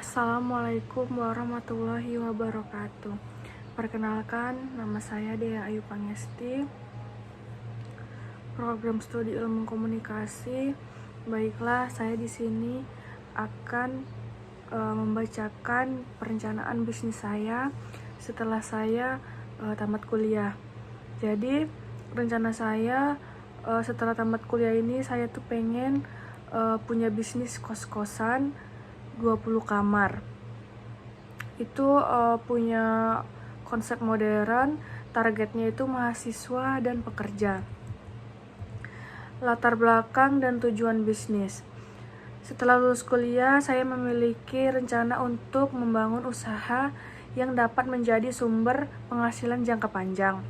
Assalamualaikum warahmatullahi wabarakatuh. Perkenalkan, nama saya Dea Ayu Pangesti, program studi ilmu komunikasi. Baiklah, saya di sini akan membacakan perencanaan bisnis saya setelah saya tamat kuliah. Jadi, rencana saya setelah tamat kuliah ini saya tuh pengen punya bisnis kos-kosan 20 kamar. Itu punya konsep modern, targetnya itu mahasiswa dan pekerja. Latar belakang dan tujuan bisnis. Setelah lulus kuliah, saya memiliki rencana untuk membangun usaha yang dapat menjadi sumber penghasilan jangka panjang.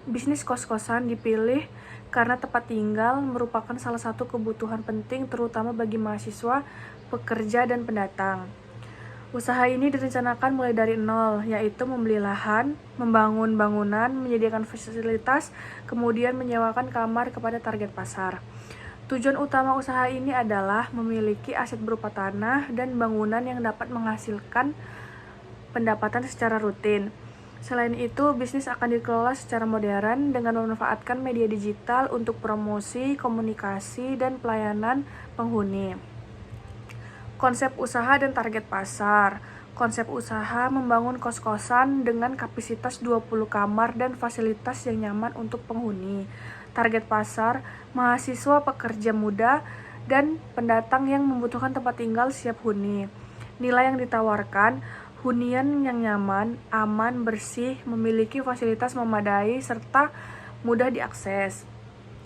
Bisnis kos-kosan dipilih karena tempat tinggal merupakan salah satu kebutuhan penting terutama bagi mahasiswa, pekerja, dan pendatang. Usaha ini direncanakan mulai dari nol, yaitu membeli lahan, membangun bangunan, menyediakan fasilitas, kemudian menyewakan kamar kepada target pasar. Tujuan utama usaha ini adalah memiliki aset berupa tanah dan bangunan yang dapat menghasilkan pendapatan secara rutin. Selain itu, bisnis akan dikelola secara modern dengan memanfaatkan media digital untuk promosi, komunikasi, dan pelayanan penghuni. Konsep usaha dan target pasar. Konsep usaha membangun kos-kosan dengan kapasitas 20 kamar dan fasilitas yang nyaman untuk penghuni. Target pasar, mahasiswa, pekerja muda, dan pendatang yang membutuhkan tempat tinggal siap huni. Nilai yang ditawarkan, hunian yang nyaman, aman, bersih, memiliki fasilitas memadai, serta mudah diakses.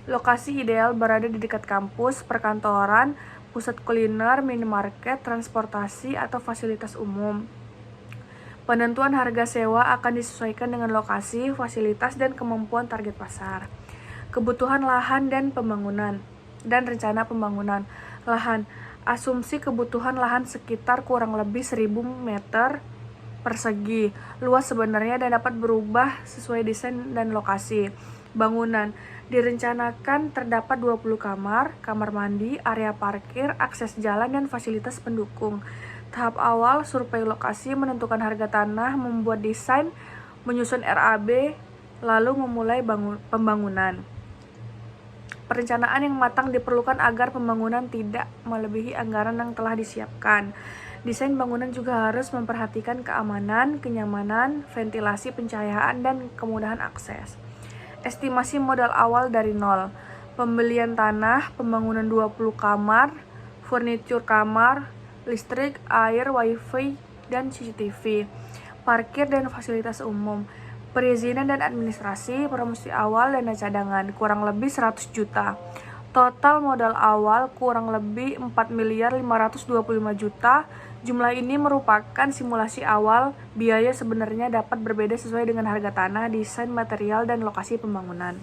Lokasi ideal berada di dekat kampus, perkantoran, pusat kuliner, minimarket, transportasi, atau fasilitas umum. Penentuan harga sewa akan disesuaikan dengan lokasi, fasilitas, dan kemampuan target pasar. Kebutuhan lahan dan pembangunan dan rencana pembangunan. Lahan. Asumsi kebutuhan lahan sekitar kurang lebih 1000 meter persegi. Luas sebenarnya dan dapat berubah sesuai desain dan lokasi. Bangunan. Direncanakan terdapat 20 kamar, kamar mandi, area parkir, akses jalan, dan fasilitas pendukung. Tahap awal, survei lokasi, menentukan harga tanah, membuat desain, menyusun RAB, lalu memulai pembangunan. Perencanaan yang matang diperlukan agar pembangunan tidak melebihi anggaran yang telah disiapkan. Desain bangunan juga harus memperhatikan keamanan, kenyamanan, ventilasi, pencahayaan, dan kemudahan akses. Estimasi modal awal dari nol. Pembelian tanah, pembangunan 20 kamar, furnitur kamar, listrik, air, wifi, dan CCTV, parkir dan fasilitas umum, perizinan dan administrasi, promosi awal, dana cadangan, kurang lebih 100 juta. Total modal awal kurang lebih 4.525 juta. Jumlah ini merupakan simulasi awal, biaya sebenarnya dapat berbeda sesuai dengan harga tanah, desain, material, dan lokasi pembangunan.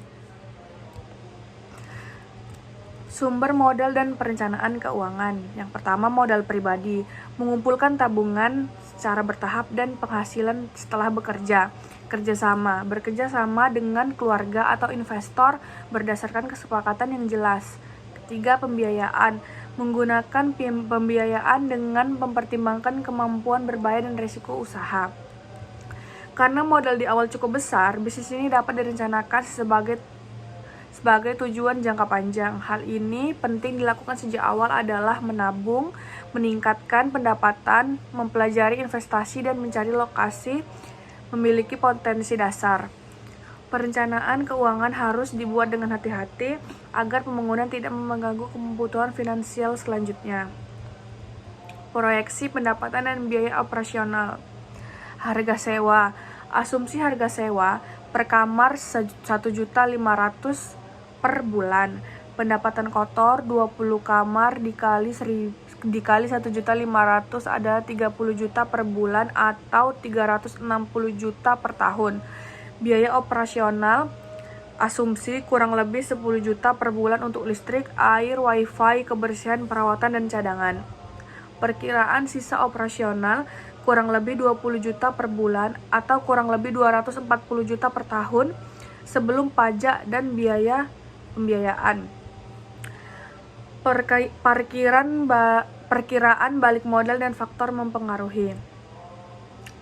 Sumber modal dan perencanaan keuangan. Yang pertama, modal pribadi, mengumpulkan tabungan secara bertahap dan penghasilan setelah bekerja. Kerjasama, bekerja sama dengan keluarga atau investor berdasarkan kesepakatan yang jelas. Ketiga, pembiayaan, menggunakan pembiayaan dengan mempertimbangkan kemampuan berbayar dan risiko usaha. Karena modal di awal cukup besar, bisnis ini dapat direncanakan sebagai tujuan jangka panjang. Hal ini penting dilakukan sejak awal adalah menabung, meningkatkan pendapatan, mempelajari investasi, dan mencari lokasi memiliki potensi dasar. Perencanaan keuangan harus dibuat dengan hati-hati agar pembangunan tidak mengganggu kebutuhan finansial selanjutnya. Proyeksi pendapatan dan biaya operasional. Harga sewa. Asumsi harga sewa per kamar 1.500.000 per bulan. Pendapatan kotor 20 kamar dikali 1.500.000 adalah 30 juta per bulan atau 360 juta per tahun. Biaya operasional, asumsi kurang lebih 10 juta per bulan untuk listrik, air, wifi, kebersihan, perawatan, dan cadangan. Perkiraan sisa operasional kurang lebih 20 juta per bulan atau kurang lebih 240 juta per tahun sebelum pajak dan biaya pembiayaan. Perkiraan balik modal dan faktor mempengaruhi.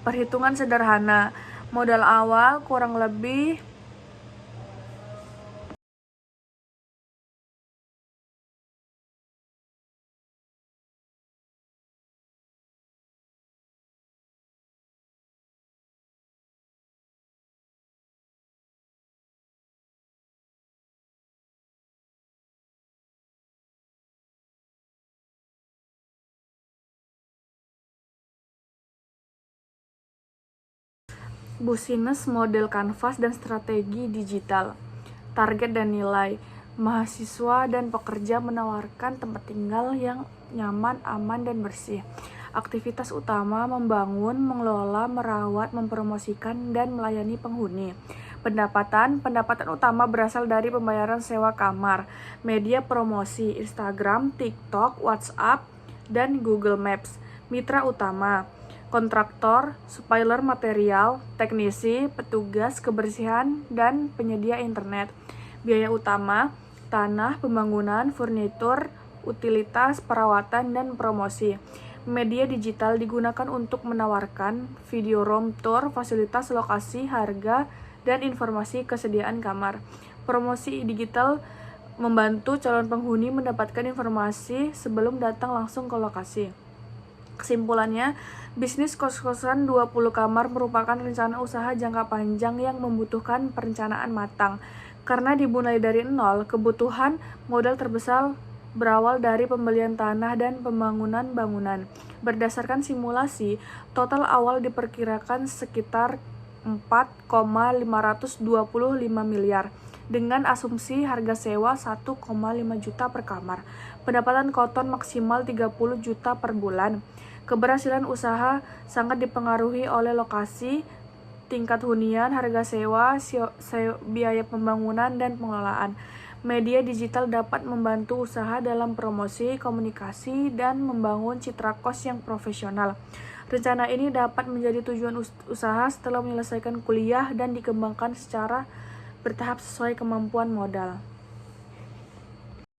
Perhitungan sederhana, modal awal kurang lebih Business model kanvas dan strategi digital. Target dan nilai. Mahasiswa dan pekerja menawarkan tempat tinggal yang nyaman, aman, dan bersih. Aktivitas utama membangun, mengelola, merawat, mempromosikan, dan melayani penghuni. Pendapatan utama berasal dari pembayaran sewa kamar, media promosi, Instagram, TikTok, WhatsApp, dan Google Maps. Mitra utama, kontraktor, supplier material, teknisi, petugas kebersihan, dan penyedia internet. Biaya utama, tanah, pembangunan, furnitur, utilitas, perawatan, dan promosi. Media digital digunakan untuk menawarkan video room tour, fasilitas, lokasi, harga, dan informasi kesediaan kamar. Promosi digital membantu calon penghuni mendapatkan informasi sebelum datang langsung ke lokasi. Kesimpulannya, bisnis kos-kosan 20 kamar merupakan rencana usaha jangka panjang yang membutuhkan perencanaan matang. Karena dimulai dari nol, kebutuhan modal terbesar berawal dari pembelian tanah dan pembangunan bangunan. Berdasarkan simulasi, total awal diperkirakan sekitar 4,525 miliar dengan asumsi harga sewa 1,5 juta per kamar. Pendapatan kotor maksimal 30 juta per bulan. Keberhasilan usaha sangat dipengaruhi oleh lokasi, tingkat hunian, harga sewa, biaya pembangunan, dan pengelolaan. Media digital dapat membantu usaha dalam promosi, komunikasi, dan membangun citra kos yang profesional. Rencana ini dapat menjadi tujuan usaha setelah menyelesaikan kuliah dan dikembangkan secara bertahap sesuai kemampuan modal.